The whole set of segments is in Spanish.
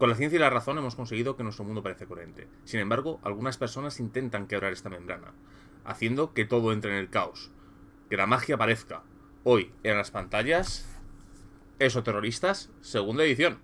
Con la ciencia y la razón hemos conseguido que nuestro mundo parezca coherente. Sin embargo, algunas personas intentan quebrar esta membrana, haciendo que todo entre en el caos, que la magia aparezca. Hoy, en las pantallas, Exoterroristas, segunda edición.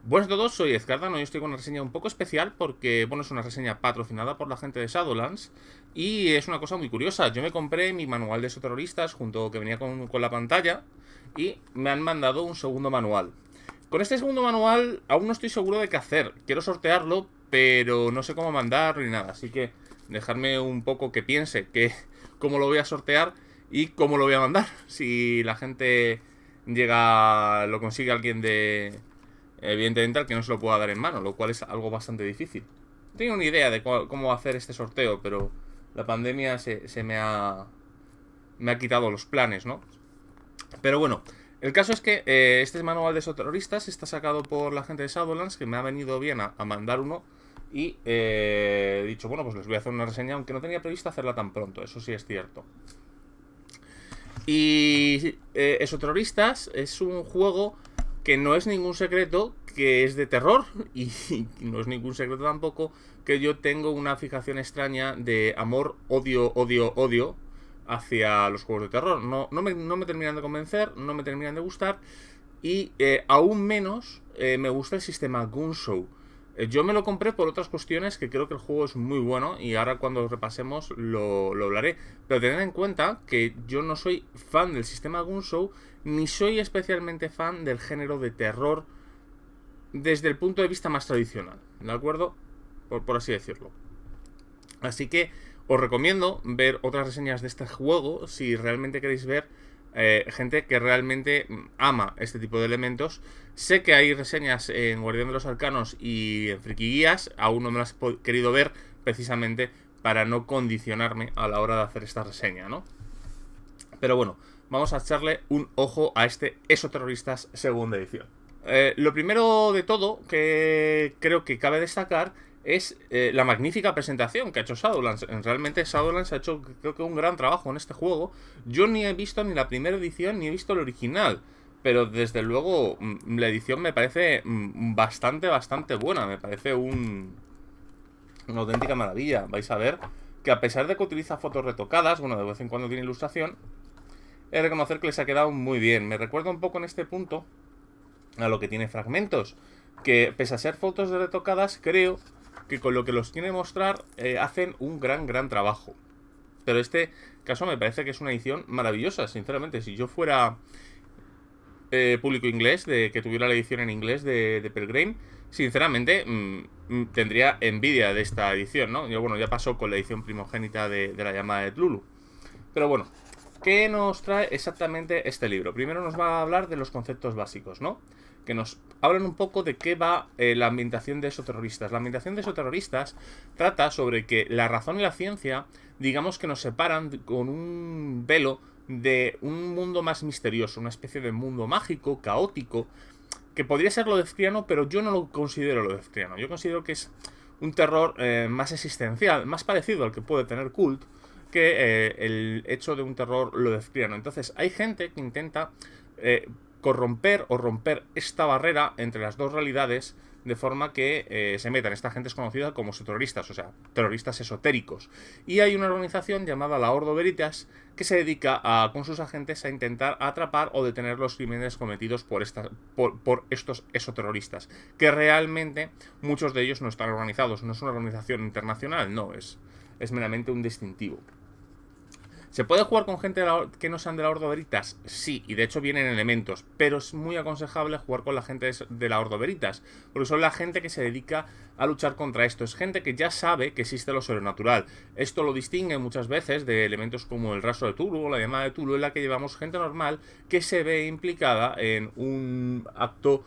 Buenas a todos, soy Ezcardano y estoy con una reseña un poco especial porque, bueno, es una reseña patrocinada por la gente de Shadowlands y es una cosa muy curiosa. Yo me compré mi manual de exoterroristas junto que venía con la pantalla y me han mandado un segundo manual. Con este segundo manual aún no estoy seguro de qué hacer. Quiero sortearlo, pero no sé cómo mandarlo ni nada. Así que dejadme un poco que piense cómo lo voy a sortear y cómo lo voy a mandar. Si la gente lo consigue alguien de... Evidentemente al que no se lo pueda dar en mano, lo cual es algo bastante difícil. Tengo una idea de cómo hacer este sorteo, pero la pandemia me ha quitado los planes, ¿no? Pero bueno, el caso es que este manual de exoterroristas está sacado por la gente de Shadowlands, que me ha venido bien a mandar uno. Y he dicho, bueno, pues les voy a hacer una reseña, aunque no tenía previsto hacerla tan pronto, eso sí es cierto. Y Exoterroristas es un juego que no es ningún secreto, que es de terror, y no es ningún secreto tampoco que yo tengo una fijación extraña de amor, odio, odio, odio hacia los juegos de terror. No me terminan de convencer, no me terminan de gustar, y aún menos me gusta el sistema Gunshow. Yo me lo compré por otras cuestiones, que creo que el juego es muy bueno y ahora cuando lo repasemos lo hablaré. Pero tened en cuenta que yo no soy fan del sistema Gunshow, ni soy especialmente fan del género de terror desde el punto de vista más tradicional, ¿de acuerdo? Por así decirlo. Así que os recomiendo ver otras reseñas de este juego si realmente queréis ver gente que realmente ama este tipo de elementos. Sé que hay reseñas en Guardián de los Arcanos y en Friki Guías, aún no me las he querido ver precisamente para no condicionarme a la hora de hacer esta reseña, ¿no? Pero bueno, vamos a echarle un ojo a este Exoterroristas segunda edición. Lo primero de todo que creo que cabe destacar es la magnífica presentación que ha hecho Shadowlands. Realmente Shadowlands ha hecho, creo que, un gran trabajo en este juego. Yo ni he visto ni la primera edición ni he visto el original, pero desde luego la edición me parece bastante buena. Me parece una auténtica maravilla. Vais a ver que a pesar de que utiliza fotos retocadas, bueno, de vez en cuando tiene ilustración, he de reconocer que les ha quedado muy bien. Me recuerda un poco en este punto a lo que tiene Fragmentos, que pese a ser fotos de retocadas, creo que con lo que los quiere mostrar hacen un gran trabajo. Pero este caso me parece que es una edición maravillosa, sinceramente. Si yo fuera público inglés, que tuviera la edición en inglés de Pelgrane, sinceramente tendría envidia de esta edición, ¿no? Bueno, ya pasó con la edición primogénita de la llamada de Tlulu. Pero bueno, ¿qué nos trae exactamente este libro? Primero nos va a hablar de los conceptos básicos, ¿no? Que nos hablan un poco de qué va la ambientación de Exoterroristas. La ambientación de Exoterroristas trata sobre que la razón y la ciencia, digamos que nos separan con un velo de un mundo más misterioso, una especie de mundo mágico, caótico, que podría ser Lovecraftiano, pero yo no lo considero Lovecraftiano. Yo considero que es un terror más existencial, más parecido al que puede tener Cult, que el hecho de un terror Lovecraftiano. Entonces hay gente que intenta corromper o romper esta barrera entre las dos realidades, de forma que se metan. Esta gente es conocida como terroristas, o sea, terroristas esotéricos. Y hay una organización llamada la Ordo Veritas que se dedica con sus agentes a intentar atrapar o detener los crímenes cometidos por estos exoterroristas, que realmente muchos de ellos no están organizados. No es una organización internacional, no, es meramente un distintivo. ¿Se puede jugar con gente que no sean de la Ordo Veritas? Sí, y de hecho vienen elementos, pero es muy aconsejable jugar con la gente de la Ordo Veritas, porque son la gente que se dedica a luchar contra esto. Es gente que ya sabe que existe lo sobrenatural. Esto lo distingue muchas veces de elementos como el rastro de Tulu o la llamada de Tulu, en la que llevamos gente normal que se ve implicada en un acto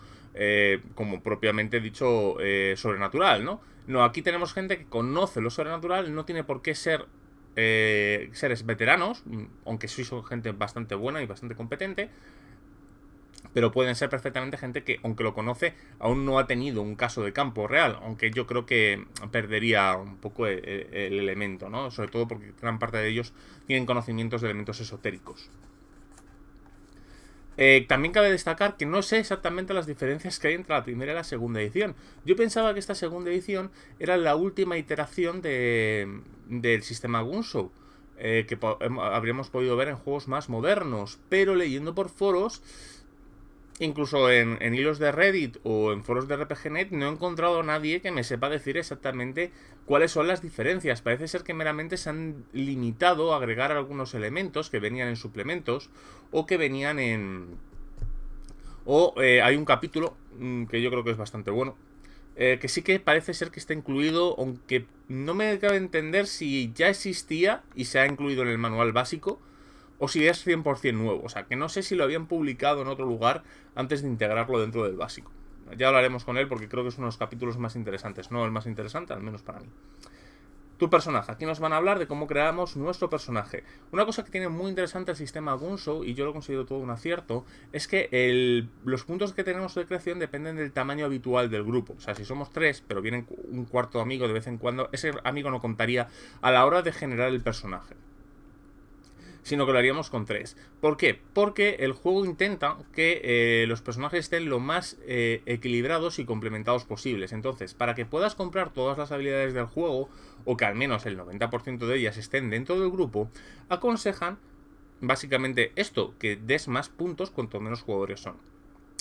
como propiamente dicho sobrenatural, ¿no? No, aquí tenemos gente que conoce lo sobrenatural, no tiene por qué ser seres veteranos, aunque sois gente bastante buena y bastante competente, pero pueden ser perfectamente gente que, aunque lo conoce, aún no ha tenido un caso de campo real, aunque yo creo que perdería un poco el elemento, ¿no? Sobre todo porque gran parte de ellos tienen conocimientos de elementos esotéricos. También cabe destacar que no sé exactamente las diferencias que hay entre la primera y la segunda edición. Yo pensaba que esta segunda edición era la última iteración del sistema Gunshow, que habríamos podido ver en juegos más modernos, pero leyendo por foros, incluso en hilos de Reddit o en foros de RPGNet, no he encontrado a nadie que me sepa decir exactamente cuáles son las diferencias. Parece ser que meramente se han limitado a agregar algunos elementos que venían en suplementos o que venían en... hay un capítulo que yo creo que es bastante bueno, que sí que parece ser que está incluido, aunque no me cabe entender si ya existía y se ha incluido en el manual básico, o si es 100% nuevo. O sea, que no sé si lo habían publicado en otro lugar antes de integrarlo dentro del básico. Ya hablaremos con él porque creo que es uno de los capítulos más interesantes. No el más interesante, al menos para mí. Tu personaje. Aquí nos van a hablar de cómo creamos nuestro personaje. Una cosa que tiene muy interesante el sistema Gunshow, y yo lo considero todo un acierto, es que los puntos que tenemos de creación dependen del tamaño habitual del grupo. O sea, si somos 3, pero viene un cuarto amigo de vez en cuando, ese amigo no contaría a la hora de generar el personaje, sino que lo haríamos con 3. ¿Por qué? Porque el juego intenta que los personajes estén lo más equilibrados y complementados posibles. Entonces, para que puedas comprar todas las habilidades del juego, o que al menos el 90% de ellas estén dentro del grupo, aconsejan básicamente esto, que des más puntos cuanto menos jugadores son.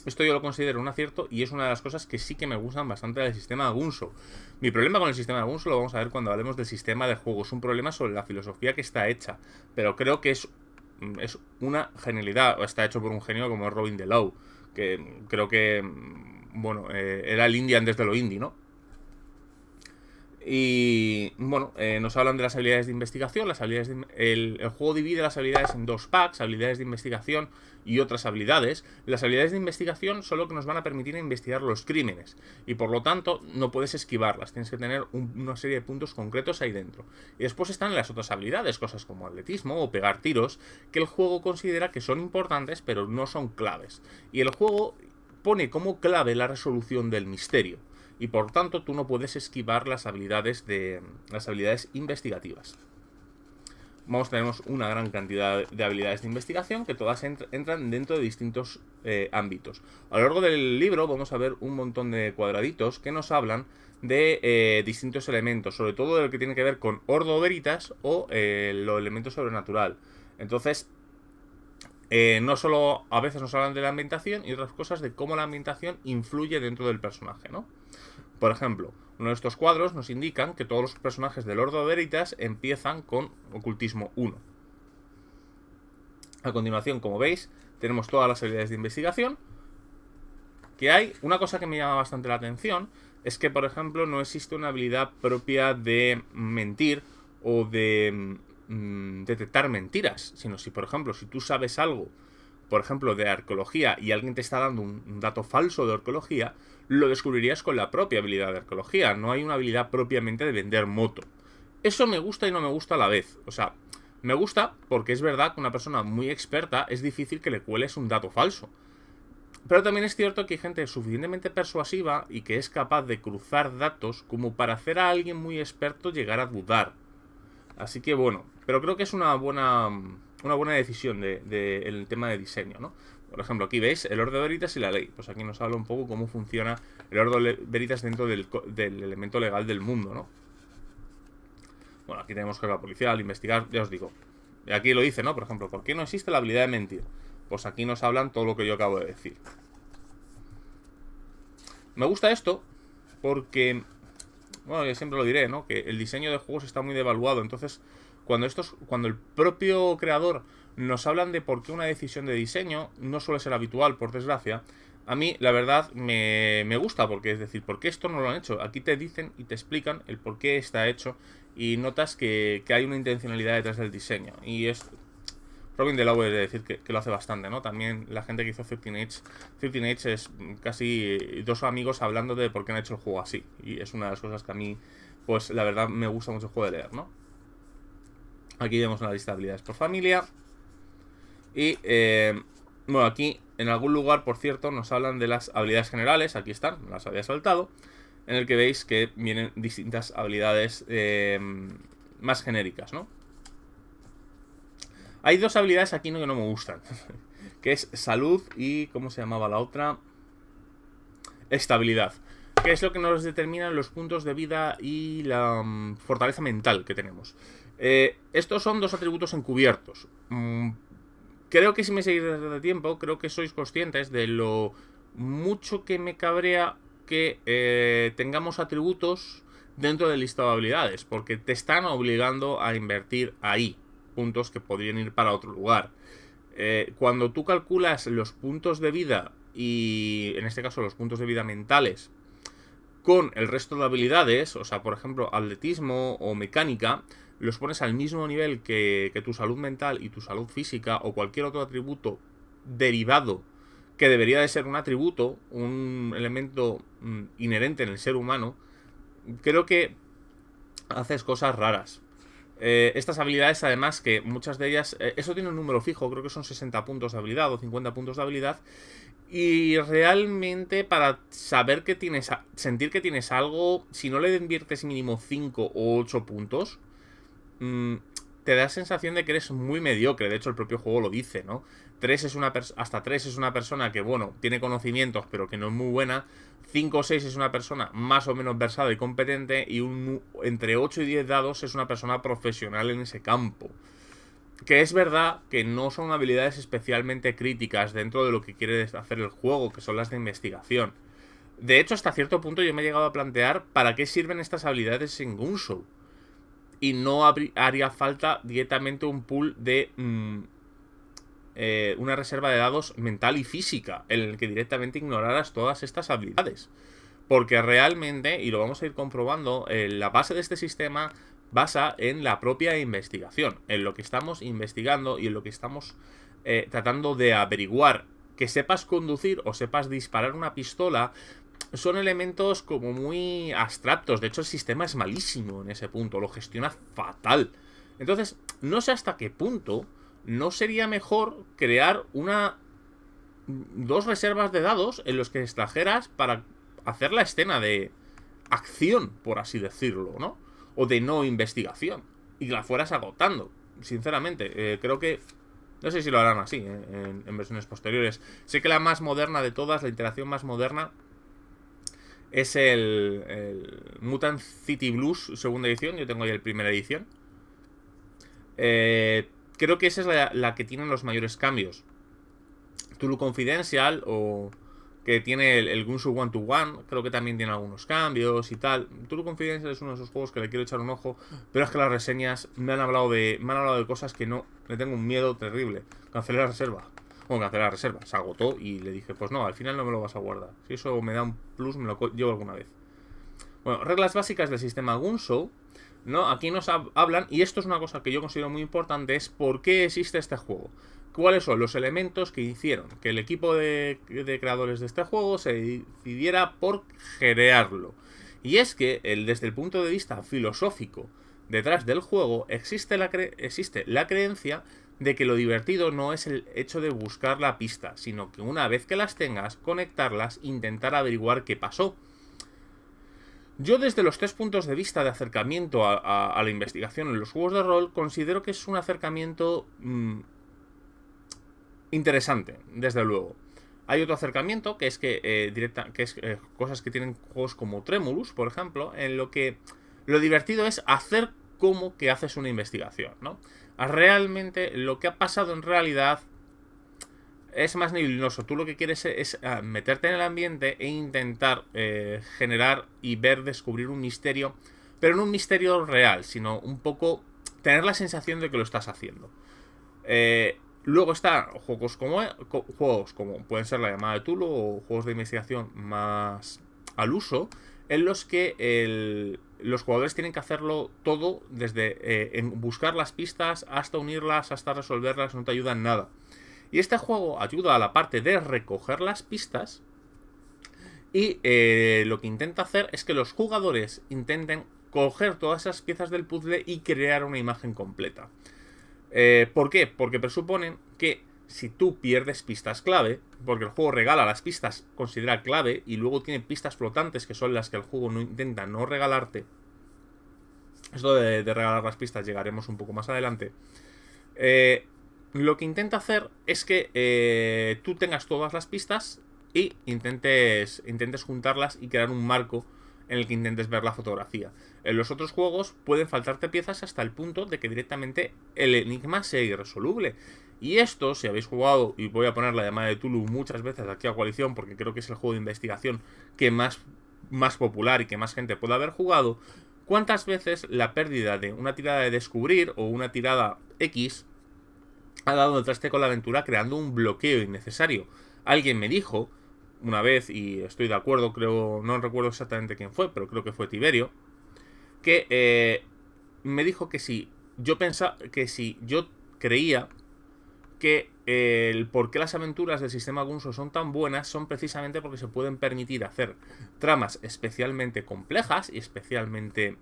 Esto yo lo considero un acierto y es una de las cosas que sí que me gustan bastante del sistema de Gunshow. Mi problema con el sistema de Gunshow lo vamos a ver cuando hablemos del sistema de juego. Es un problema sobre la filosofía que está hecha, pero creo que es una genialidad. Está hecho por un genio como Robin DeLau, que creo que, bueno, era el indie antes de lo indie, ¿no? Y bueno, nos hablan de las habilidades de investigación. El juego divide las habilidades en 2 packs: habilidades de investigación y otras habilidades. Las habilidades de investigación son lo que nos van a permitir investigar los crímenes, y por lo tanto no puedes esquivarlas, tienes que tener una serie de puntos concretos ahí dentro. Y después están las otras habilidades, cosas como atletismo o pegar tiros, que el juego considera que son importantes pero no son claves. Y el juego pone como clave la resolución del misterio, y por tanto tú no puedes esquivar las habilidades investigativas. Tenemos una gran cantidad de habilidades de investigación que todas entran dentro de distintos ámbitos. A lo largo del libro vamos a ver un montón de cuadraditos que nos hablan de distintos elementos, sobre todo de lo que tiene que ver con Ordo Veritas o los elementos sobrenatural. Entonces, no solo a veces nos hablan de la ambientación y otras cosas de cómo la ambientación influye dentro del personaje, ¿no? Por ejemplo, uno de estos cuadros nos indican que todos los personajes del Ordo Veritas empiezan con Ocultismo 1. A continuación, como veis, tenemos todas las habilidades de investigación que hay. Una cosa que me llama bastante la atención es que, por ejemplo, no existe una habilidad propia de mentir o de detectar mentiras, sino si, por ejemplo, si tú sabes algo, por ejemplo, de arqueología, y alguien te está dando un dato falso de arqueología, lo descubrirías con la propia habilidad de arqueología. No hay una habilidad propiamente de vender moto. Eso me gusta y no me gusta a la vez. O sea, me gusta porque es verdad que una persona muy experta es difícil que le cueles un dato falso. Pero también es cierto que hay gente suficientemente persuasiva y que es capaz de cruzar datos como para hacer a alguien muy experto llegar a dudar. Así que bueno, pero creo que es una buena decisión el tema de diseño, ¿no? Por ejemplo, aquí veis el Ordo Veritas y la ley. Pues aquí nos habla un poco cómo funciona el Ordo Veritas dentro del elemento legal del mundo, ¿no? Bueno, aquí tenemos que la policía al investigar, ya os digo. Y aquí lo dice, ¿no? Por ejemplo, ¿por qué no existe la habilidad de mentir? Pues aquí nos hablan todo lo que yo acabo de decir. Me gusta esto porque, bueno, yo siempre lo diré, ¿no? Que el diseño de juegos está muy devaluado. Entonces, cuando el propio creador nos hablan de por qué una decisión de diseño, no suele ser habitual, por desgracia, a mí, la verdad, me gusta, porque es decir, ¿por qué esto no lo han hecho? Aquí te dicen y te explican el por qué está hecho, y notas que hay una intencionalidad detrás del diseño. Y es... Robin DeLau es decir que lo hace bastante, ¿no? También la gente que hizo 13 Age es casi 2 amigos hablando de por qué han hecho el juego así. Y es una de las cosas que a mí, pues la verdad, me gusta mucho el juego de leer, ¿no? Aquí vemos la lista de habilidades por familia. Y, bueno, aquí en algún lugar, por cierto, nos hablan de las habilidades generales. Aquí están, las había saltado. En el que veis que vienen distintas habilidades más genéricas, ¿no? Hay dos habilidades aquí que no me gustan. Que es salud y... ¿cómo se llamaba la otra? Estabilidad. Que es lo que nos determina los puntos de vida y la fortaleza mental que tenemos. Estos son dos atributos encubiertos. Creo que si me seguís desde el tiempo, creo que sois conscientes de lo mucho que me cabrea que tengamos atributos dentro del listado de habilidades, porque te están obligando a invertir ahí puntos que podrían ir para otro lugar. Cuando tú calculas los puntos de vida y en este caso los puntos de vida mentales con el resto de habilidades, o sea, por ejemplo, atletismo o mecánica, los pones al mismo nivel que tu salud mental y tu salud física o cualquier otro atributo derivado que debería de ser un atributo, un elemento inherente en el ser humano, creo que haces cosas raras. Estas habilidades, además, que muchas de ellas... eso tiene un número fijo, creo que son 60 puntos de habilidad o 50 puntos de habilidad. Y realmente para saber que tienes... sentir que tienes algo, si no le inviertes mínimo 5 o 8 puntos, te da sensación de que eres muy mediocre. De hecho, el propio juego lo dice, ¿no? Hasta 3 es una persona que, bueno, tiene conocimientos, pero que no es muy buena. 5 o 6 es una persona más o menos versada y competente. Y entre 8 y 10 dados es una persona profesional en ese campo. Que es verdad que no son habilidades especialmente críticas dentro de lo que quiere hacer el juego, que son las de investigación. De hecho, hasta cierto punto yo me he llegado a plantear para qué sirven estas habilidades en Gunshow. Y no haría falta directamente un pool de... una reserva de dados mental y física, en el que directamente ignoraras todas estas habilidades. Porque realmente, y lo vamos a ir comprobando, la base de este sistema basa en la propia investigación, en lo que estamos investigando y en lo que estamos tratando de averiguar. Que sepas conducir o sepas disparar una pistola son elementos como muy abstractos. De hecho, el sistema es malísimo en ese punto, lo gestiona fatal. Entonces, no sé hasta qué punto no sería mejor crear dos reservas de dados en los que extrajeras para hacer la escena de acción, por así decirlo, ¿no? O de no investigación, y la fueras agotando. Sinceramente, creo que... no sé si lo harán así, en versiones posteriores. Sé que la más moderna de todas, la iteración más moderna, es el Mutant City Blues segunda edición. Yo tengo ahí el primera edición. Creo que esa es la que tiene los mayores cambios. Tulu Confidential, o que tiene el Gunshow One to One, creo que también tiene algunos cambios y tal. Tulu Confidential es uno de esos juegos que le quiero echar un ojo, pero es que las reseñas me han hablado de cosas que no, le tengo un miedo terrible. Cancelé la reserva. Bueno, cancelé la reserva, se agotó y le dije, pues no, al final no me lo vas a guardar. Si eso me da un plus, me lo llevo alguna vez. Bueno, reglas básicas del sistema Gunshow, ¿no? Aquí nos hablan, y esto es una cosa que yo considero muy importante, es por qué existe este juego. ¿Cuáles son los elementos que hicieron que el equipo de creadores de este juego se decidiera por crearlo? Y es que, desde el punto de vista filosófico detrás del juego, existe la creencia de que lo divertido no es el hecho de buscar la pista, sino que una vez que las tengas, conectarlas, intentar averiguar qué pasó. Yo, desde los 3 puntos de vista de acercamiento a la investigación en los juegos de rol, considero que es un acercamiento interesante, desde luego. Hay otro acercamiento que es cosas que tienen juegos como Tremulous, por ejemplo, en lo que lo divertido es hacer como que haces una investigación, ¿no? Realmente lo que ha pasado en realidad es más nebuloso. Tú lo que quieres es meterte en el ambiente e intentar generar y descubrir un misterio, pero no un misterio real, sino un poco tener la sensación de que lo estás haciendo. Luego están juegos como pueden ser La Llamada de Tulu o juegos de investigación más al uso, en los que los jugadores tienen que hacerlo todo desde en buscar las pistas hasta unirlas, hasta resolverlas, no te ayuda en nada. Y este juego ayuda a la parte de recoger las pistas y lo que intenta hacer es que los jugadores intenten coger todas esas piezas del puzzle y crear una imagen completa. ¿Por qué? Porque presuponen que si tú pierdes pistas clave, porque el juego regala las pistas, considera clave, y luego tiene pistas flotantes, que son las que el juego no intenta no regalarte. Esto de regalar las pistas llegaremos un poco más adelante. Lo que intenta hacer es que tú tengas todas las pistas y intentes juntarlas y crear un marco en el que intentes ver la fotografía. En los otros juegos pueden faltarte piezas hasta el punto de que directamente el enigma sea irresoluble. Y esto, si habéis jugado, y voy a poner la llamada de Tulu muchas veces aquí a Coalición, porque creo que es el juego de investigación que más popular y que más gente puede haber jugado, ¿cuántas veces la pérdida de una tirada de descubrir o una tirada X ha dado el traste con la aventura creando un bloqueo innecesario? Alguien me dijo una vez, y estoy de acuerdo, creo, no recuerdo exactamente quién fue, pero creo que fue Tiberio, que me dijo que si yo creía que el por qué las aventuras del sistema Gunso son tan buenas son precisamente porque se pueden permitir hacer tramas especialmente complejas y especialmente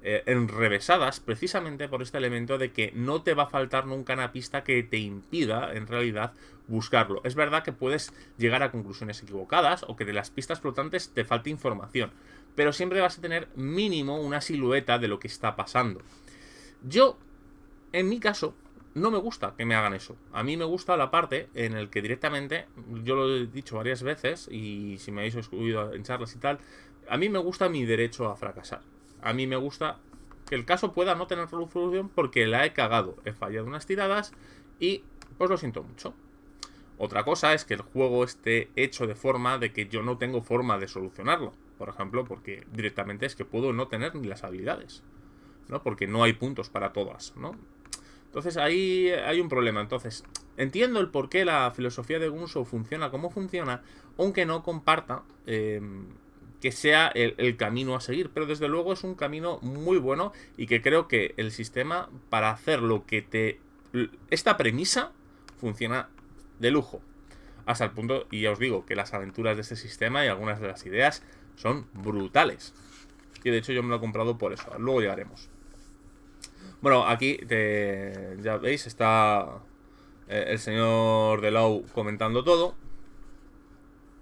enrevesadas, precisamente por este elemento de que no te va a faltar nunca una pista que te impida, en realidad, buscarlo. Es verdad que puedes llegar a conclusiones equivocadas o que de las pistas flotantes te falte información, pero siempre vas a tener mínimo una silueta de lo que está pasando. Yo, en mi caso, no me gusta que me hagan eso. A mí me gusta la parte en el que directamente, yo lo he dicho varias veces, y si me habéis escuchado en charlas y tal, a mí me gusta mi derecho a fracasar. A mí me gusta que el caso pueda no tener resolución porque la he cagado. He fallado unas tiradas y pues lo siento mucho. Otra cosa es que el juego esté hecho de forma de que yo no tengo forma de solucionarlo. Por ejemplo, porque directamente es que puedo no tener ni las habilidades, ¿no? Porque no hay puntos para todas, ¿no? Entonces ahí hay un problema. Entonces, entiendo el por qué la filosofía de Gunso funciona como funciona, aunque no comparta que sea el camino a seguir. Pero desde luego es un camino muy bueno y que creo que el sistema, para hacer lo que esta premisa, funciona de lujo. Hasta el punto, y ya os digo, que las aventuras de este sistema y algunas de las ideas son brutales. Y de hecho yo me lo he comprado por eso. Luego llegaremos. Bueno, aquí ya veis, está el señor Delau comentando todo.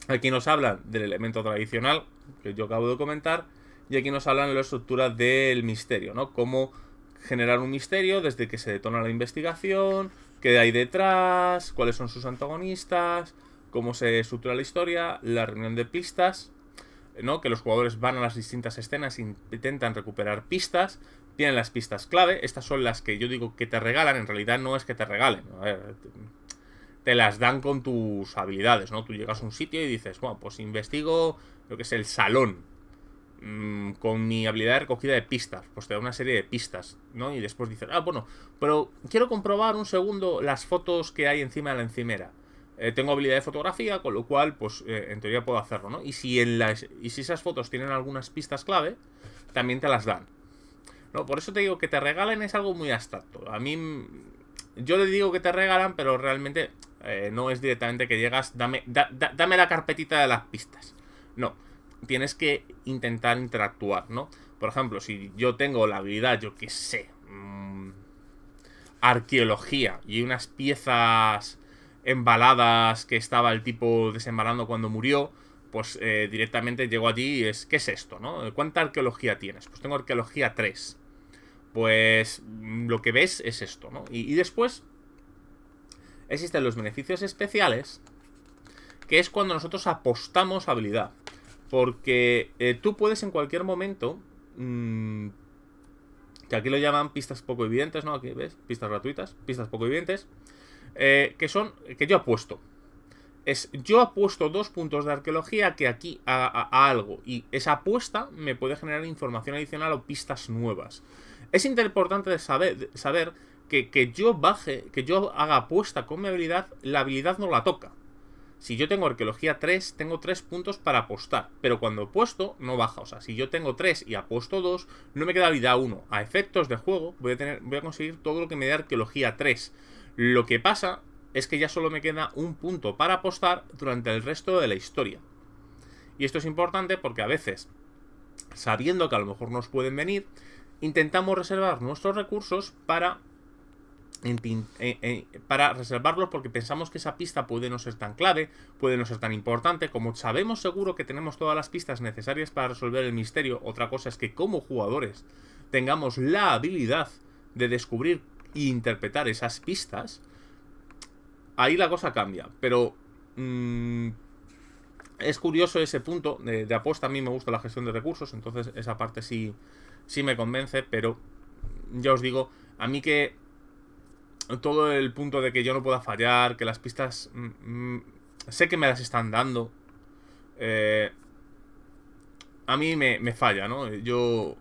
Aquí nos hablan del elemento tradicional que yo acabo de comentar. Y aquí nos hablan de la estructura del misterio, ¿no? Cómo generar un misterio desde que se detona la investigación, qué hay detrás, cuáles son sus antagonistas, cómo se estructura la historia, la reunión de pistas, ¿no? Que los jugadores van a las distintas escenas e intentan recuperar pistas. Tienen las pistas clave. Estas son las que yo digo que te regalan. En realidad no es que te regalen. A ver, te las dan con tus habilidades, ¿no? Tú llegas a un sitio y dices, bueno, pues investigo lo que es el salón con mi habilidad de recogida de pistas. Pues te da una serie de pistas, ¿no? Y después dices, bueno, pero quiero comprobar un segundo las fotos que hay encima de la encimera. Tengo habilidad de fotografía, con lo cual, pues en teoría puedo hacerlo, ¿no? Y si esas fotos tienen algunas pistas clave, también te las dan. No, por eso te digo que te regalen es algo muy abstracto. A mí, yo le digo que te regalan, pero realmente no es directamente que llegas, dame la carpetita de las pistas. No, tienes que intentar interactuar, ¿no? Por ejemplo, si yo tengo la habilidad, yo qué sé, arqueología y unas piezas embaladas que estaba el tipo desembalando cuando murió, pues directamente llego allí y ¿qué es esto, no? ¿Cuánta arqueología tienes? Pues tengo arqueología 3. Pues lo que ves es esto, ¿no? Y después existen los beneficios especiales, que es cuando nosotros apostamos habilidad. Porque tú puedes en cualquier momento, que aquí lo llaman pistas poco evidentes, ¿no? Aquí ves, pistas gratuitas, pistas poco evidentes, que son, que yo apuesto. Yo apuesto 2 puntos de arqueología que aquí a algo. Y esa apuesta me puede generar información adicional o pistas nuevas. Es importante saber que yo haga apuesta con mi habilidad, la habilidad no la toca. Si yo tengo arqueología 3, tengo 3 puntos para apostar. Pero cuando apuesto, no baja. O sea, si yo tengo 3 y apuesto 2, no me queda habilidad 1. A efectos de juego, voy a conseguir todo lo que me dé arqueología 3. Lo que pasa es que ya solo me queda un punto para apostar durante el resto de la historia. Y esto es importante porque a veces sabiendo que a lo mejor nos pueden venir, intentamos reservar nuestros recursos para reservarlos porque pensamos que esa pista puede no ser tan clave, puede no ser tan importante. Como sabemos seguro que tenemos todas las pistas necesarias para resolver el misterio, otra cosa es que como jugadores tengamos la habilidad de descubrir e interpretar esas pistas, ahí la cosa cambia. Pero es curioso ese punto de apuesta. A mí me gusta la gestión de recursos, entonces esa parte sí me convence, pero ya os digo, a mí que todo el punto de que yo no pueda fallar, que las pistas sé que me las están dando, a mí me falla, ¿no? Yo,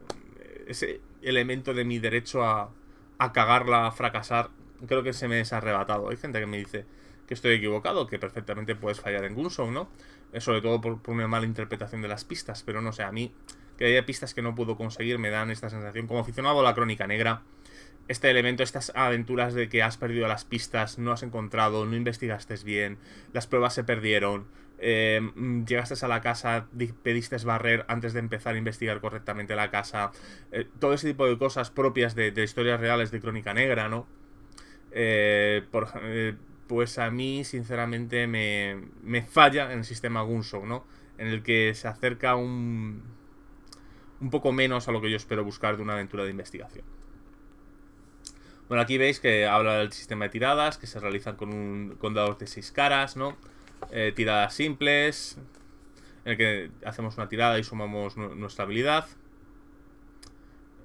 ese elemento de mi derecho a cagarla, a fracasar, creo que se me es arrebatado. Hay gente que me dice que estoy equivocado, que perfectamente puedes fallar en Gunso, ¿no? Sobre todo por una mala interpretación de las pistas, pero no sé, a mí que haya pistas que no puedo conseguir me dan esta sensación. Como aficionado a la Crónica Negra, este elemento, estas aventuras de que has perdido las pistas, no has encontrado, no investigaste bien, las pruebas se perdieron, llegaste a la casa, pediste barrer antes de empezar a investigar correctamente la casa, todo ese tipo de cosas propias de historias reales de Crónica Negra, ¿no? Pues a mí, sinceramente, me falla en el sistema Gunso, ¿no? En el que se acerca un poco menos a lo que yo espero buscar de una aventura de investigación. Bueno, aquí veis que habla del sistema de tiradas, que se realizan con dados de 6 caras, ¿no? Tiradas simples, en el que hacemos una tirada y sumamos nuestra habilidad.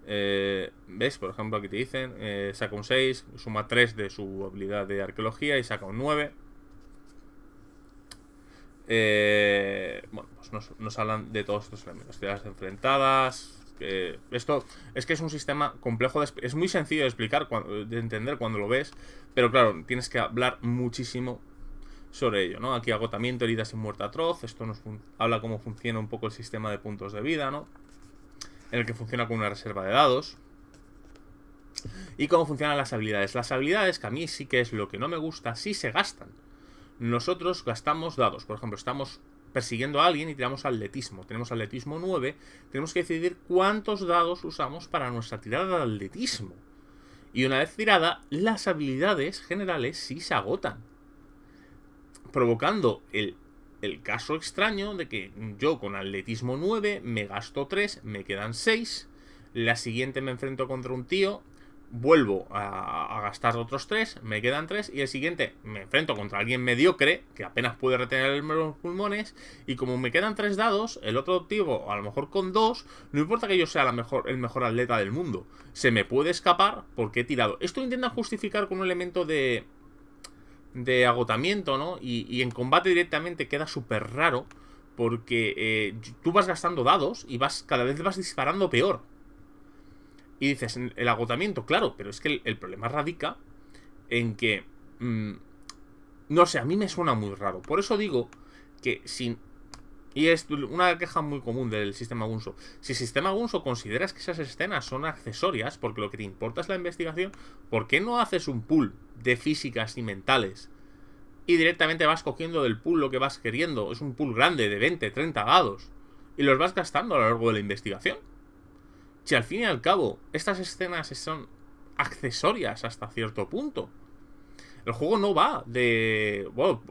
¿Ves? Por ejemplo, aquí te dicen, saca un 6, suma 3 de su habilidad de arqueología y saca un 9. Bueno, pues nos hablan de todos estos elementos. Tiradas enfrentadas. Esto es que es un sistema complejo, es muy sencillo de explicar, de entender cuando lo ves, pero claro, tienes que hablar muchísimo sobre ello, ¿no? Aquí agotamiento, heridas y muerte atroz. Esto nos habla cómo funciona un poco el sistema de puntos de vida, ¿no? En el que funciona con una reserva de dados. Y cómo funcionan las habilidades. Las habilidades, que a mí sí que es lo que no me gusta, sí se gastan. Nosotros gastamos dados. Por ejemplo, estamos persiguiendo a alguien y tiramos atletismo. Tenemos atletismo 9. Tenemos que decidir cuántos dados usamos para nuestra tirada de atletismo. Y una vez tirada, las habilidades generales sí se agotan. Provocando el caso extraño de que yo con atletismo 9 me gasto 3, me quedan 6. La siguiente me enfrento contra un tío, vuelvo a gastar otros 3, me quedan 3. Y el siguiente me enfrento contra alguien mediocre, que apenas puede retener los pulmones. Y como me quedan 3 dados, el otro tío, a lo mejor con 2, no importa que yo sea el mejor atleta del mundo, se me puede escapar porque he tirado. Esto intenta justificar con un elemento de agotamiento, ¿no? Y en combate directamente queda súper raro, porque tú vas gastando dados y cada vez vas disparando peor. Y dices, el agotamiento, claro, pero es que el problema radica en que no sé, a mí me suena muy raro. Por eso digo que y es una queja muy común del sistema Gunso. Si el sistema Gunso consideras que esas escenas son accesorias, porque lo que te importa es la investigación, ¿por qué no haces un pool de físicas y mentales? Y directamente vas cogiendo del pool lo que vas queriendo. Es un pool grande de 20, 30 dados. Y los vas gastando a lo largo de la investigación. Si al fin y al cabo estas escenas son accesorias hasta cierto punto. El juego no va de... Bueno,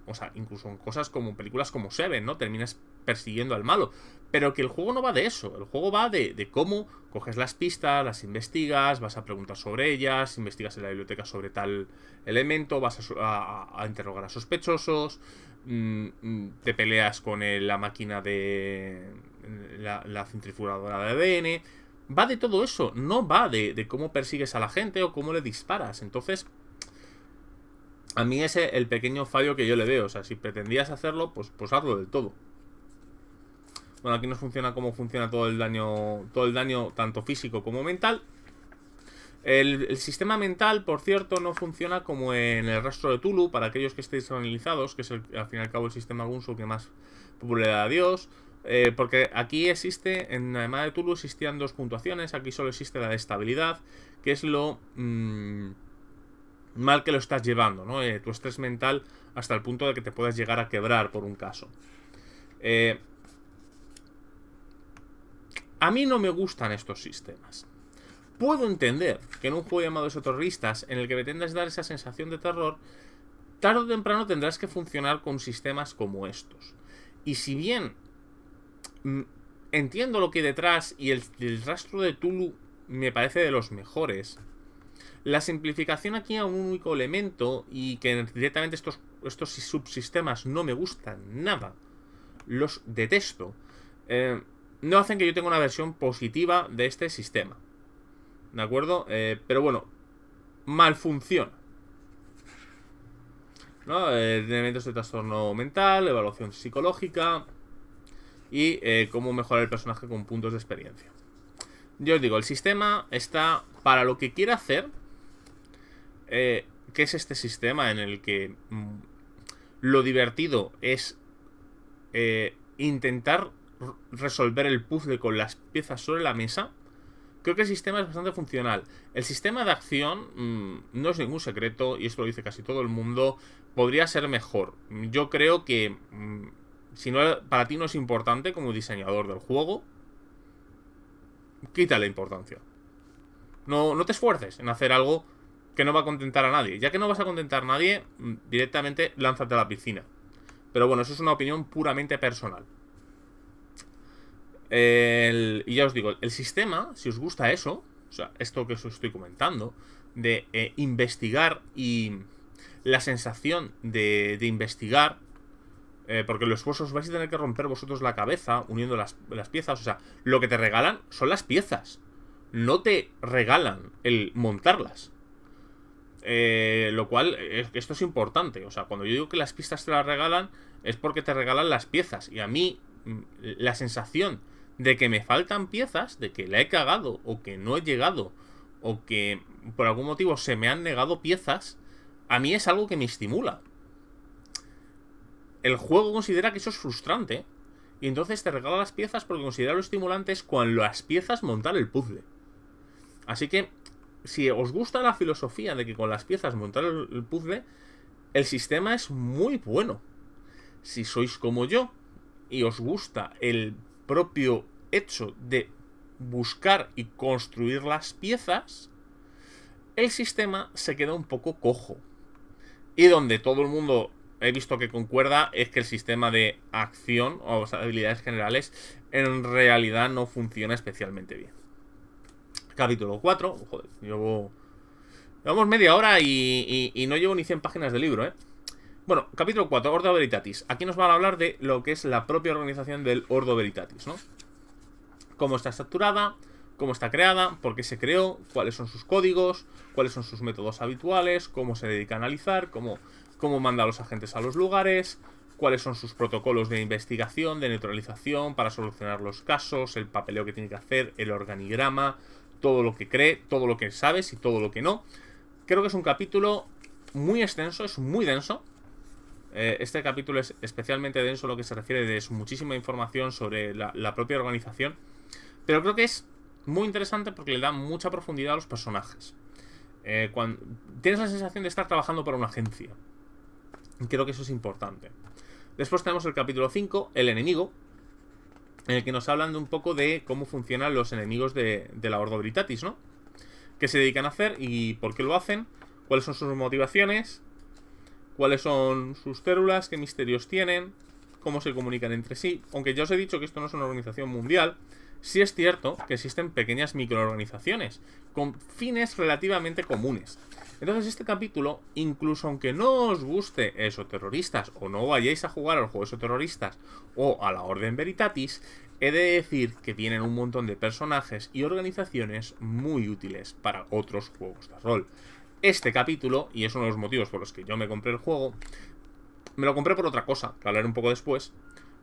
o sea, incluso en cosas como películas como Seven, ¿no? Terminas persiguiendo al malo. Pero que el juego no va de eso. El juego va de cómo coges las pistas, las investigas, vas a preguntar sobre ellas, investigas en la biblioteca sobre tal elemento, vas a interrogar a sospechosos, te peleas con la máquina de... la centrifugadora de ADN. Va de todo eso, no va de cómo persigues a la gente o cómo le disparas. Entonces, a mí ese es el pequeño fallo que yo le veo. O sea, si pretendías hacerlo, pues hazlo del todo. Bueno, aquí nos funciona cómo funciona todo el daño tanto físico como mental. El sistema mental, por cierto, no funciona como en el rastro de Tulu, para aquellos que estéis analizados, que es al fin y al cabo el sistema Gunso que más popularidad dio. Porque aquí existe, en la llamada de Tulu existían 2 puntuaciones, aquí solo existe la de estabilidad, que es lo mal que lo estás llevando, ¿no? Tu estrés mental hasta el punto de que te puedas llegar a quebrar por un caso. A mí no me gustan estos sistemas. Puedo entender que en un juego llamado Exoterroristas, en el que pretendas dar esa sensación de terror, tarde o temprano tendrás que funcionar con sistemas como estos. Y si bien entiendo lo que hay detrás y el rastro de Tulu me parece de los mejores, la simplificación aquí a un único elemento y que directamente estos subsistemas no me gustan nada, los detesto, no hacen que yo tenga una versión positiva de este sistema. ¿De acuerdo? Pero bueno, mal funciona, ¿no? Elementos de trastorno mental, evaluación psicológica y cómo mejorar el personaje con puntos de experiencia. Yo os digo, el sistema está para lo que quiere hacer, que es este sistema en el que lo divertido es intentar resolver el puzzle con las piezas sobre la mesa. Creo que el sistema es bastante funcional. El sistema de acción no es ningún secreto, y esto lo dice casi todo el mundo. Podría ser mejor. Yo creo que si no, para ti no es importante como diseñador del juego, quítale importancia. No te esfuerces en hacer algo que no va a contentar a nadie. Ya que no vas a contentar a nadie, directamente lánzate a la piscina. Pero bueno, eso es una opinión puramente personal. Y ya os digo, el sistema, si os gusta eso, o sea, esto que os estoy comentando, de investigar y la sensación de investigar, porque los os vais a tener que romper vosotros la cabeza uniendo las piezas. O sea, lo que te regalan son las piezas, no te regalan el montarlas. Lo cual, esto es importante. O sea, cuando yo digo que las pistas te las regalan, es porque te regalan las piezas. Y a mí, la sensación de que me faltan piezas, de que la he cagado, o que no he llegado, o que por algún motivo se me han negado piezas, a mí es algo que me estimula. El juego considera que eso es frustrante, y entonces te regala las piezas porque considera lo estimulante es con las piezas montar el puzzle. Así que, si os gusta la filosofía de que con las piezas montar el puzzle, el sistema es muy bueno. Si sois como yo y os gusta el propio hecho de buscar y construir las piezas, el sistema se queda un poco cojo. Y donde todo el mundo he visto que concuerda es que el sistema de acción o habilidades generales en realidad no funciona especialmente bien. Capítulo 4. Joder, llevamos media hora y no llevo ni 100 páginas de libro, ¿eh? Bueno, capítulo 4, Ordo Veritatis. Aquí nos van a hablar de lo que es la propia organización del Ordo Veritatis, ¿no? Cómo está estructurada, cómo está creada, por qué se creó, cuáles son sus códigos, cuáles son sus métodos habituales, cómo se dedica a analizar, cómo manda a los agentes a los lugares, cuáles son sus protocolos de investigación, de neutralización para solucionar los casos, el papeleo que tiene que hacer, el organigrama, todo lo que cree, todo lo que sabes y todo lo que no. Creo que es un capítulo muy extenso, es muy denso. Este capítulo es especialmente denso en lo que se refiere de muchísima información sobre la propia organización. Pero creo que es muy interesante porque le da mucha profundidad a los personajes. Tienes la sensación de estar trabajando para una agencia. Creo que eso es importante. Después tenemos el capítulo 5, el enemigo, en el que nos hablan de un poco de cómo funcionan los enemigos de la Ordo Veritatis, ¿no? Qué se dedican a hacer y por qué lo hacen, cuáles son sus motivaciones, cuáles son sus células, qué misterios tienen, cómo se comunican entre sí. Aunque ya os he dicho que esto no es una organización mundial, sí es cierto que existen pequeñas microorganizaciones con fines relativamente comunes. Entonces este capítulo, incluso aunque no os guste Exoterroristas o no vayáis a jugar al juego Exoterroristas o a la Orden Veritatis, he de decir que tienen un montón de personajes y organizaciones muy útiles para otros juegos de rol. Este capítulo, y es uno de los motivos por los que yo me compré el juego, me lo compré por otra cosa, que hablaré un poco después.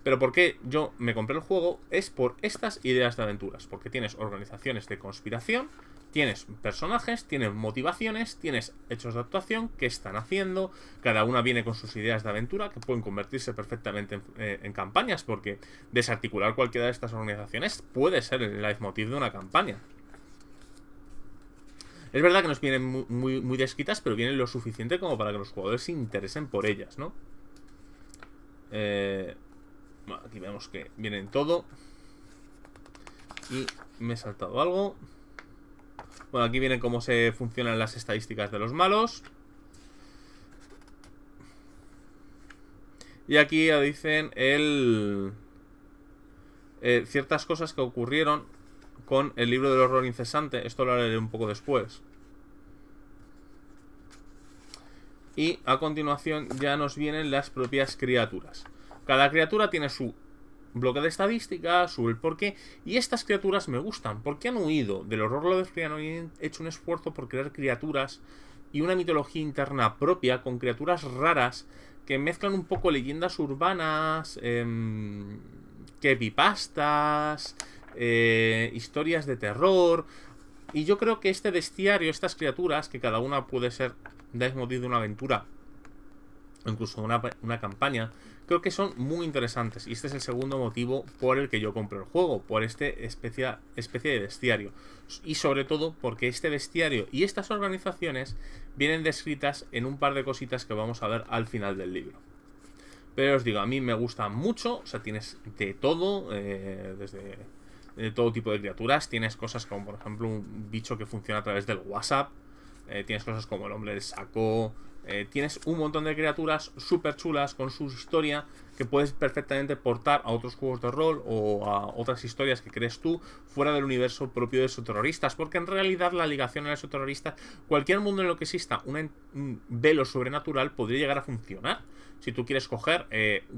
Pero por qué yo me compré el juego es por estas ideas de aventuras. Porque tienes organizaciones de conspiración, tienes personajes, tienes motivaciones, tienes hechos de actuación, qué están haciendo. Cada una viene con sus ideas de aventura que pueden convertirse perfectamente en campañas. Porque desarticular cualquiera de estas organizaciones puede ser el leitmotiv de una campaña. Es verdad que nos vienen muy descritas, pero vienen lo suficiente como para que los jugadores se interesen por ellas, ¿no? Bueno, aquí vemos que vienen todo. Y me he saltado algo. Bueno, aquí viene cómo se funcionan las estadísticas de los malos. Y aquí ya dicen ciertas cosas que ocurrieron con el libro del horror incesante. Esto lo haré un poco después. Y a continuación ya nos vienen las propias criaturas. Cada criatura tiene su bloque de estadísticas, su el porqué. Y estas criaturas me gustan porque han huido del horror lovecraftiano y han hecho un esfuerzo por crear criaturas y una mitología interna propia con criaturas raras que mezclan un poco leyendas urbanas, creepypastas, historias de terror. Y yo creo que este bestiario, estas criaturas, que cada una puede ser leitmotiv de una aventura, incluso una campaña, creo que son muy interesantes. Y este es el segundo motivo por el que yo compré el juego, por este especie de bestiario. Y sobre todo porque este bestiario y estas organizaciones vienen descritas en un par de cositas que vamos a ver al final del libro. Pero os digo, a mí me gusta mucho. O sea, tienes de todo, desde todo tipo de criaturas. Tienes cosas como, por ejemplo, un bicho que funciona a través del WhatsApp. Tienes cosas como el hombre del saco. Tienes un montón de criaturas súper chulas con su historia que puedes perfectamente portar a otros juegos de rol o a otras historias que crees tú fuera del universo propio de esoterroristas, porque en realidad la ligación a esoterroristas, cualquier mundo en el que exista un velo sobrenatural podría llegar a funcionar. Si tú quieres coger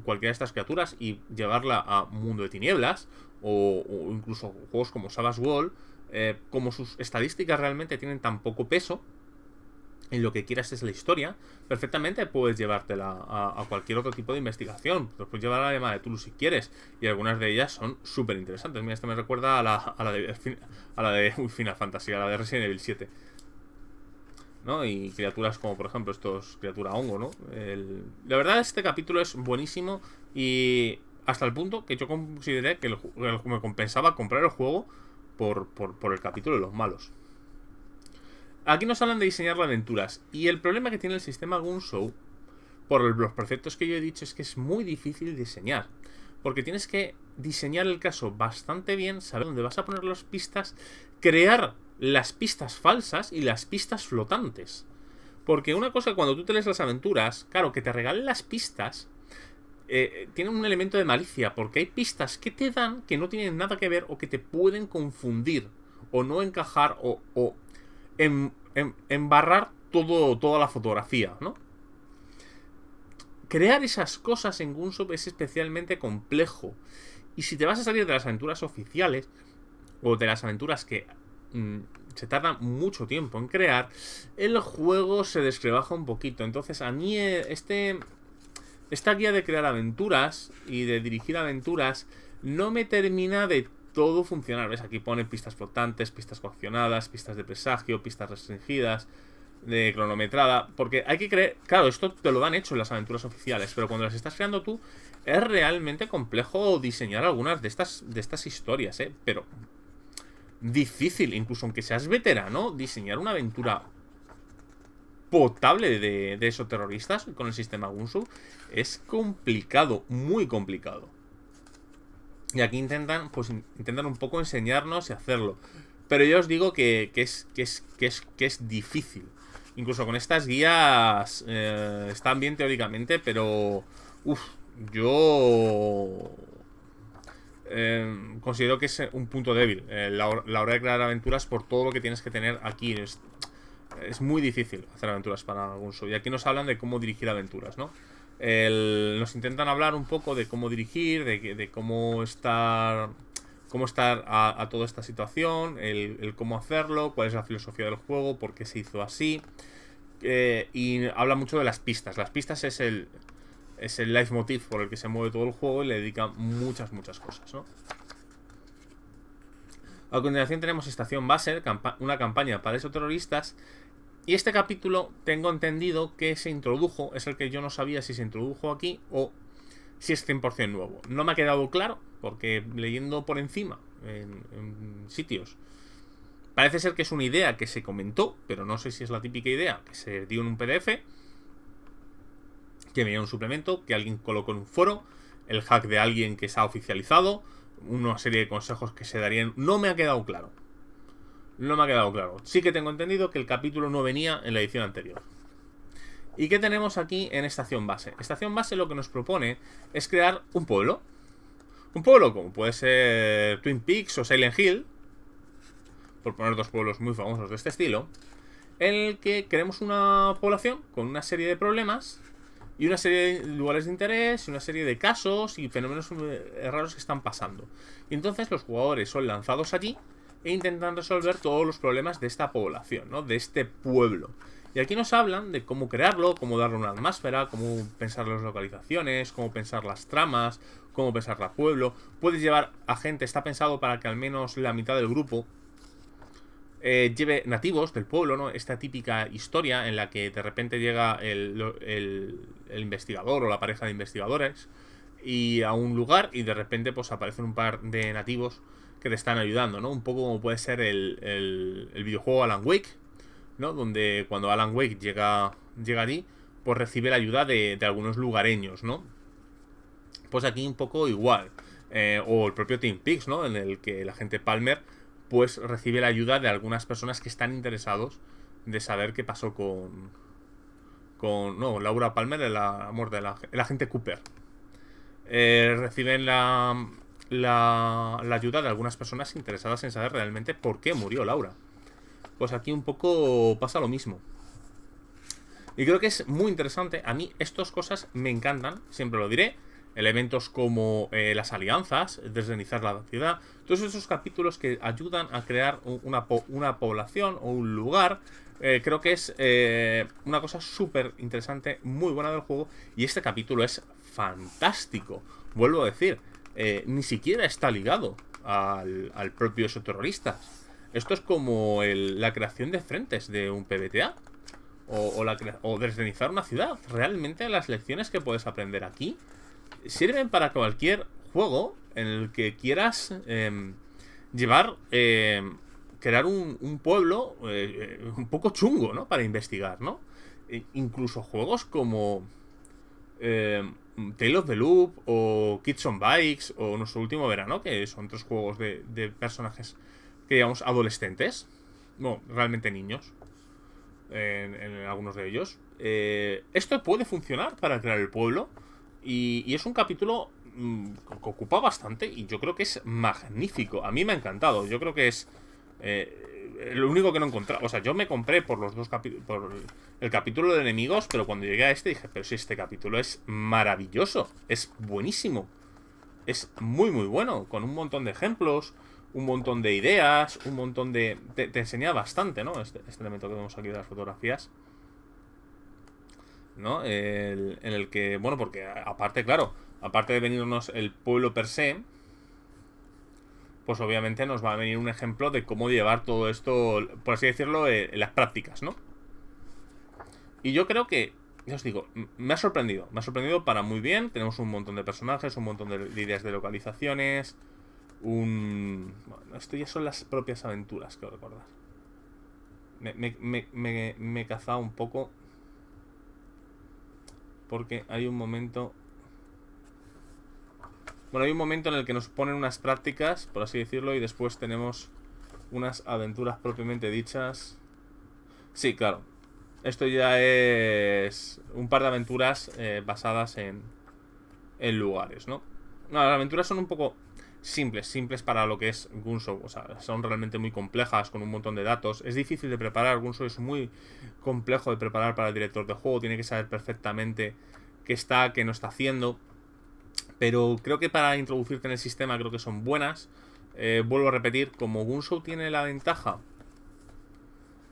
cualquiera de estas criaturas y llevarla a Mundo de Tinieblas o incluso juegos como Savage World, como sus estadísticas realmente tienen tan poco peso en lo que quieras es la historia, perfectamente puedes llevártela a cualquier otro tipo de investigación. Puedes llevar a la llamada de Tulu si quieres, y algunas de ellas son súper interesantes. Mira, esta me recuerda a la de Final Fantasy, a la de Resident Evil 7, ¿no? Y criaturas como, por ejemplo, criatura hongo, ¿no? La verdad, este capítulo es buenísimo y hasta el punto que yo consideré que me compensaba comprar el juego por el capítulo de los malos. Aquí nos hablan de diseñar aventuras. Y el problema que tiene el sistema Gunshow, por los preceptos que yo he dicho, es que es muy difícil diseñar. Porque tienes que diseñar el caso bastante bien, saber dónde vas a poner las pistas, crear las pistas falsas y las pistas flotantes. Porque una cosa, cuando tú te lees las aventuras, claro, que te regalen las pistas, tienen un elemento de malicia. Porque hay pistas que te dan que no tienen nada que ver o que te pueden confundir o no encajar o embarrar toda la fotografía, ¿no? Crear esas cosas en Gunshop es especialmente complejo. Y si te vas a salir de las aventuras oficiales o de las aventuras que se tardan mucho tiempo en crear, el juego se descrebaja un poquito. Entonces a mí esta guía de crear aventuras y de dirigir aventuras no me termina de todo funcionar. ¿Ves? Aquí pone pistas flotantes, pistas coaccionadas, pistas de presagio, pistas restringidas, de cronometrada. Porque hay que creer... Claro, esto te lo dan hecho en las aventuras oficiales, pero cuando las estás creando tú, es realmente complejo diseñar algunas de estas historias, ¿eh? Pero difícil, incluso aunque seas veterano, diseñar una aventura potable de esos terroristas con el sistema Gunshow es complicado, muy complicado. Y aquí intentan un poco enseñarnos y hacerlo. Pero yo os digo que es difícil. Incluso con estas guías están bien teóricamente, pero yo considero que es un punto débil la hora de crear aventuras por todo lo que tienes que tener aquí. Es muy difícil hacer aventuras para Gunshow. Y aquí nos hablan de cómo dirigir aventuras, ¿no? Nos intentan hablar un poco de cómo dirigir, de cómo estar a toda esta situación, el cómo hacerlo, cuál es la filosofía del juego, por qué se hizo así. Y habla mucho de las pistas. Las pistas es el leitmotiv por el que se mueve todo el juego y le dedica muchas cosas, ¿no? A continuación tenemos Estación Basel, una campaña para esoterroristas. Y este capítulo tengo entendido que se introdujo, es el que yo no sabía si se introdujo aquí o si es 100% nuevo. No me ha quedado claro, porque leyendo por encima en sitios, parece ser que es una idea que se comentó, pero no sé si es la típica idea que se dio en un PDF, que venía un suplemento, que alguien colocó en un foro, el hack de alguien que se ha oficializado, una serie de consejos que se darían. No me ha quedado claro. No me ha quedado claro. Sí que tengo entendido que el capítulo no venía en la edición anterior. ¿Y qué tenemos aquí en Estación Base? Estación Base lo que nos propone es crear un pueblo. Un pueblo como puede ser Twin Peaks o Silent Hill, por poner dos pueblos muy famosos de este estilo, en el que queremos una población con una serie de problemas y una serie de lugares de interés y una serie de casos y fenómenos raros que están pasando. Y entonces los jugadores son lanzados allí e intentan resolver todos los problemas de esta población, ¿no? De este pueblo. Y aquí nos hablan de cómo crearlo, cómo darle una atmósfera, cómo pensar las localizaciones, cómo pensar las tramas, cómo pensar el pueblo. Puedes llevar a gente, está pensado para que al menos la mitad del grupo lleve nativos del pueblo, ¿no? Esta típica historia en la que de repente llega el investigador o la pareja de investigadores y a un lugar y de repente pues aparecen un par de nativos que te están ayudando, ¿no? Un poco como puede ser el videojuego Alan Wake, ¿no? Donde cuando Alan Wake llega allí, pues recibe la ayuda de algunos lugareños, ¿no? Pues aquí un poco igual. O el propio Twin Peaks, ¿no? En el que la gente Palmer pues recibe la ayuda de algunas personas que están interesados de saber qué pasó con Laura Palmer, el amor de el agente Cooper. Reciben la ayuda de algunas personas interesadas en saber realmente por qué murió Laura. Pues aquí un poco pasa lo mismo. Y creo que es muy interesante. A mí estas cosas me encantan, siempre lo diré. Elementos como las alianzas, deslizar la ciudad, todos esos capítulos que ayudan a crear una población o un lugar, creo que es una cosa súper interesante, muy buena del juego. Y este capítulo es fantástico. Vuelvo a decir, ni siquiera está ligado al propio esos terroristas. Esto es como la creación de frentes de un PBTA. O deslizar una ciudad. Realmente las lecciones que puedes aprender aquí sirven para cualquier juego en el que quieras crear un pueblo un poco chungo, ¿no? Para investigar, ¿no? Incluso juegos como Tale of the Loop o Kids on Bikes o Nuestro Último Verano, que son otros juegos de personajes que digamos adolescentes, bueno, realmente niños en algunos de ellos. Esto puede funcionar para crear el pueblo. Y es un capítulo que ocupa bastante y yo creo que es magnífico. A mí me ha encantado. Yo creo que es lo único que no he encontrado. O sea, yo me compré por los dos por el capítulo de enemigos, pero cuando llegué a este dije, pero si este capítulo es maravilloso, es buenísimo, es muy muy bueno, con un montón de ejemplos, un montón de ideas, un montón de... Te enseña bastante, ¿no? Este elemento que vemos aquí de las fotografías, ¿no? En el que, bueno, porque aparte, claro, aparte de venirnos el pueblo per se, pues obviamente nos va a venir un ejemplo de cómo llevar todo esto, por así decirlo, en las prácticas, ¿no? Y yo creo que, ya os digo, me ha sorprendido para muy bien. Tenemos un montón de personajes, un montón de ideas de localizaciones, bueno, esto ya son las propias aventuras, quiero recordar. Me he cazado un poco porque hay un momento... Bueno, hay un momento en el que nos ponen unas prácticas, por así decirlo, y después tenemos unas aventuras propiamente dichas. Sí, claro. Esto ya es un par de aventuras basadas en lugares, ¿no? No, las aventuras son un poco simples para lo que es Gunso. O sea, son realmente muy complejas, con un montón de datos. Es difícil de preparar. Gunso es muy complejo de preparar para el director de juego. Tiene que saber perfectamente qué no está haciendo. Pero creo que para introducirte en el sistema creo que son buenas. Vuelvo a repetir, como Gunso tiene la ventaja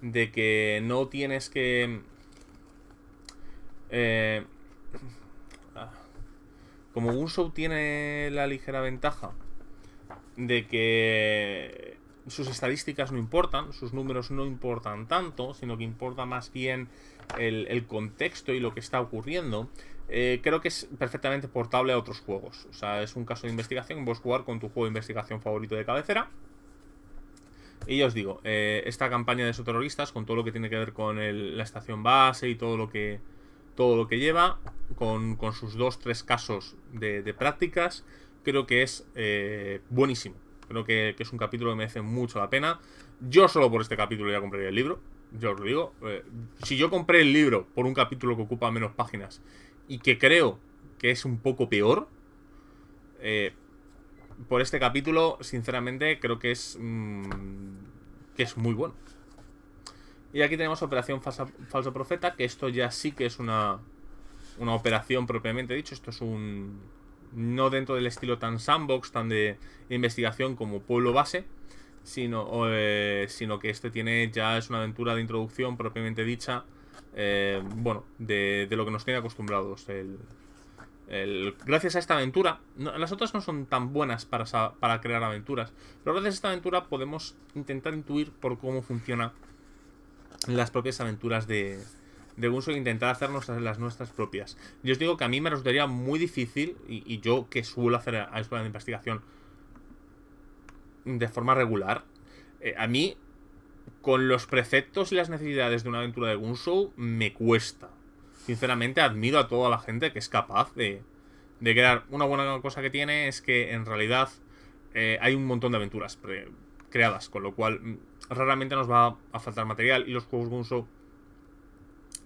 de que no tienes que... como Gunso tiene la ligera ventaja de que sus estadísticas no importan, sus números no importan tanto, sino que importa más bien el contexto y lo que está ocurriendo. Creo que es perfectamente portable a otros juegos. O sea, es un caso de investigación. Puedes jugar con tu juego de investigación favorito de cabecera. Y ya os digo, esta campaña de esos terroristas, con todo lo que tiene que ver con la estación base y todo lo que lleva, con sus 2-3 casos de prácticas, creo que es buenísimo. Creo que es un capítulo que merece mucho la pena. Yo solo por este capítulo ya compraría el libro. Yo os lo digo. Si yo compré el libro por un capítulo que ocupa menos páginas y que creo que es un poco peor, por este capítulo, sinceramente, creo que es muy bueno. Y aquí tenemos Operación Falso Profeta, que esto ya sí que es una operación propiamente dicho. Esto es no dentro del estilo tan sandbox, tan de investigación como Pueblo Base, sino que este es una aventura de introducción propiamente dicha, bueno, de lo que nos tiene acostumbrados. Gracias a esta aventura, las otras no son tan buenas para crear aventuras, pero gracias a esta aventura podemos intentar intuir por cómo funcionan las propias aventuras de Gunso e intentar hacernos las nuestras propias. Y os digo que a mí me resultaría muy difícil, y yo que suelo hacer a escuela de investigación de forma regular, a mí, con los preceptos y las necesidades de una aventura de Gunso, me cuesta. Sinceramente, admiro a toda la gente que es capaz de crear. Una buena cosa que tiene es que en realidad hay un montón de aventuras creadas, con lo cual raramente nos va a faltar material, y los juegos Gunso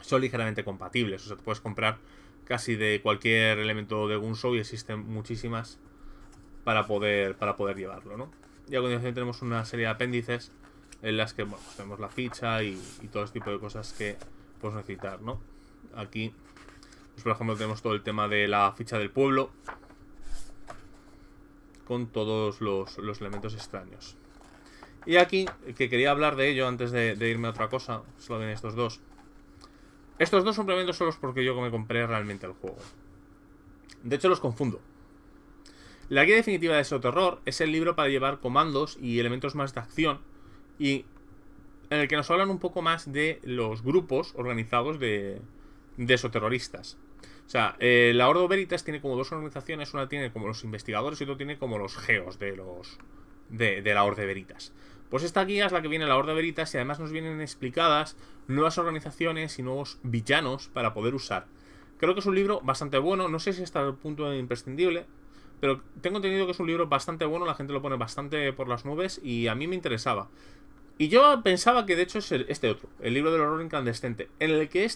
son ligeramente compatibles. O sea, te puedes comprar casi de cualquier elemento de Gunso y existen muchísimas para poder llevarlo, ¿no? Y a continuación tenemos una serie de apéndices en las que, bueno, pues tenemos la ficha y todo este tipo de cosas que podemos necesitar, ¿no? Aquí, pues por ejemplo, tenemos todo el tema de la ficha del pueblo con todos los elementos extraños. Y aquí, que quería hablar de ello antes de irme a otra cosa, solo ven estos dos. Estos dos suplementos son los porque yo me compré realmente el juego. De hecho, los confundo. La guía definitiva de Exoterror es el libro para llevar comandos y elementos más de acción, y en el que nos hablan un poco más de los grupos organizados de exoterroristas. O sea, la Ordo Veritas tiene como dos organizaciones. Una tiene como los investigadores y otra tiene como los geos de la Ordo Veritas. Pues esta guía es la que viene la Ordo Veritas, y además nos vienen explicadas nuevas organizaciones y nuevos villanos para poder usar. Creo que es un libro bastante bueno. No sé si hasta el punto de imprescindible, pero tengo entendido que es un libro bastante bueno. La gente lo pone bastante por las nubes y a mí me interesaba. Y yo pensaba que de hecho es este otro, el libro del horror incandescente, en el que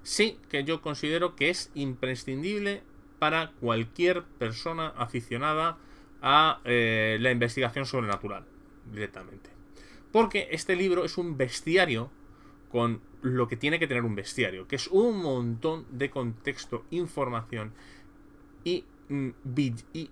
sí que yo considero que es imprescindible para cualquier persona aficionada a la investigación sobrenatural, directamente. Porque este libro es un bestiario con lo que tiene que tener un bestiario, que es un montón de contexto, información y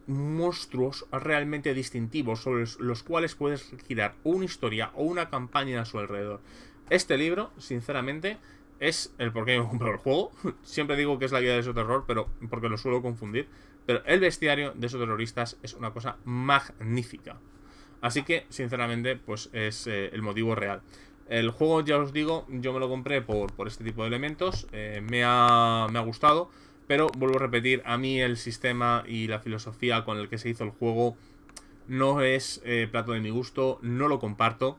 monstruos realmente distintivos sobre los cuales puedes girar una historia o una campaña a su alrededor. Este libro, sinceramente, es el por qué me comprado el juego. Siempre digo que es la guía de Exoterror, pero porque lo suelo confundir. Pero el bestiario de Exoterroristas es una cosa magnífica. Así que, sinceramente, pues es el motivo real. El juego, ya os digo, yo me lo compré por este tipo de elementos. Me ha gustado. Pero vuelvo a repetir, a mí el sistema y la filosofía con el que se hizo el juego no es plato de mi gusto, no lo comparto.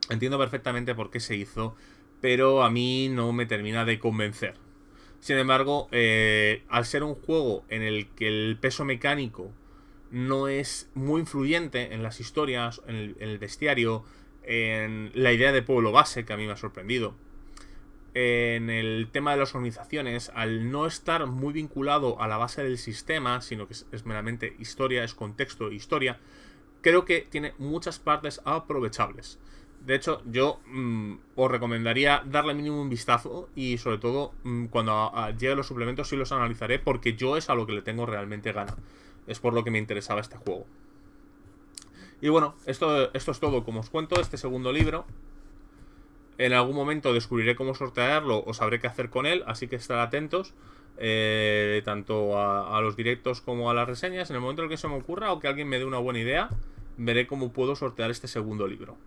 Entiendo perfectamente por qué se hizo, pero a mí no me termina de convencer. Sin embargo, al ser un juego en el que el peso mecánico no es muy influyente en las historias, en el bestiario, en la idea de pueblo base, que a mí me ha sorprendido, en el tema de las organizaciones, al no estar muy vinculado a la base del sistema, sino que es meramente historia, es contexto e historia, creo que tiene muchas partes aprovechables. De hecho, yo os recomendaría darle mínimo un vistazo, y sobre todo cuando lleguen los suplementos sí los analizaré, porque yo es a lo que le tengo realmente gana. Es por lo que me interesaba este juego. Y bueno, esto es todo. Como os cuento, este segundo libro, en algún momento descubriré cómo sortearlo o sabré qué hacer con él, así que estar atentos tanto a los directos como a las reseñas. En el momento en el que se me ocurra o que alguien me dé una buena idea, veré cómo puedo sortear este segundo libro,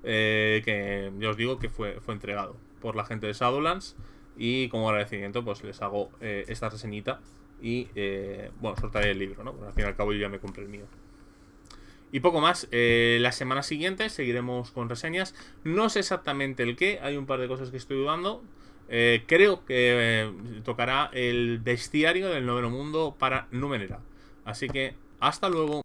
que ya os digo que fue entregado por la gente de Shadowlands, y como agradecimiento pues les hago esta reseñita y bueno, sortearé el libro, ¿no? Porque al fin y al cabo yo ya me compré el mío. Y poco más. La semana siguiente seguiremos con reseñas. No sé exactamente el qué. Hay un par de cosas que estoy dudando. Creo que tocará el bestiario del noveno mundo para Numenera. Así que, hasta luego.